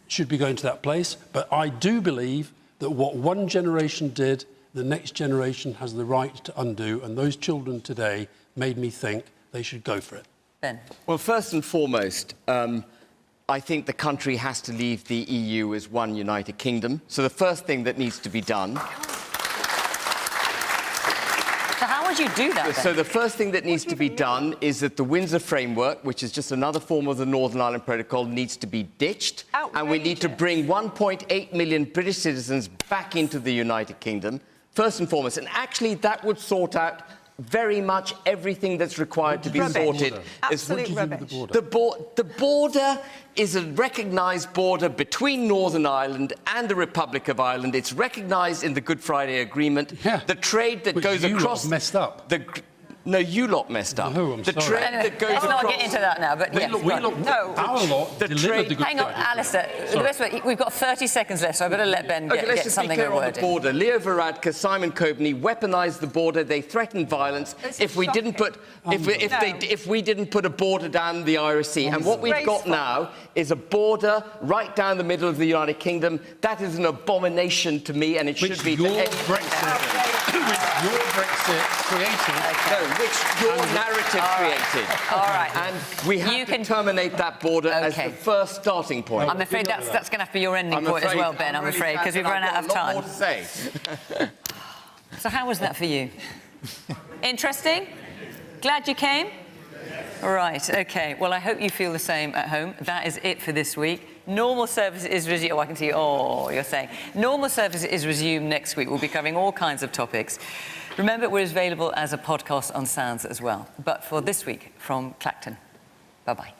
should be going to that place, but I do believe that what one generation did, the next generation has the right to undo, and those children today made me think they should go for it. Ben. Well, first and foremost, I think the country has to leave the EU as one United Kingdom. So the first thing that needs to be done... So how would you do that, then? So the first thing that needs to be done is that the Windsor Framework, which is just another form of the Northern Ireland Protocol, needs to be ditched. Outrageous. And we need to bring 1.8 million British citizens back into the United Kingdom, first and foremost. And actually, that would sort out very much everything that's required to be sorted. Absolute rubbish. The border is a recognised border between Northern Ireland and the Republic of Ireland. It's recognised in the Good Friday Agreement. Yeah. The trade that goes across... messed up. No, you lot messed up. Oh, I'm sorry. Trade Anyway, that goes let's not get into that now, but yes. Our lot delivered the Good Hang on, Friday. Alastair. The best way, we've got 30 seconds left, so I better let Ben get something clear on worded. the border. Leo Varadkar, Simon Coveney weaponised the border. They threatened violence. If we didn't put a border down the Irish Sea, and what we've got now is a border right down the middle of the United Kingdom. That is an abomination to me, and it should be to any Your Brexit created. No, which your narrative created. All right. And we have to terminate that border as the first starting point. I'm afraid that's going to have to be your ending point as well, Ben, I'm afraid, because we've run out of time. More to say. So how was that for you? Interesting? Glad you came? All right, OK. Well, I hope you feel the same at home. That is it for this week. Normal service is resumed. Oh, I can see. Oh, you're saying. Normal service is resumed next week. We'll be covering all kinds of topics. Remember, we're available as a podcast on Sounds as well. But for this week, from Clacton, bye-bye.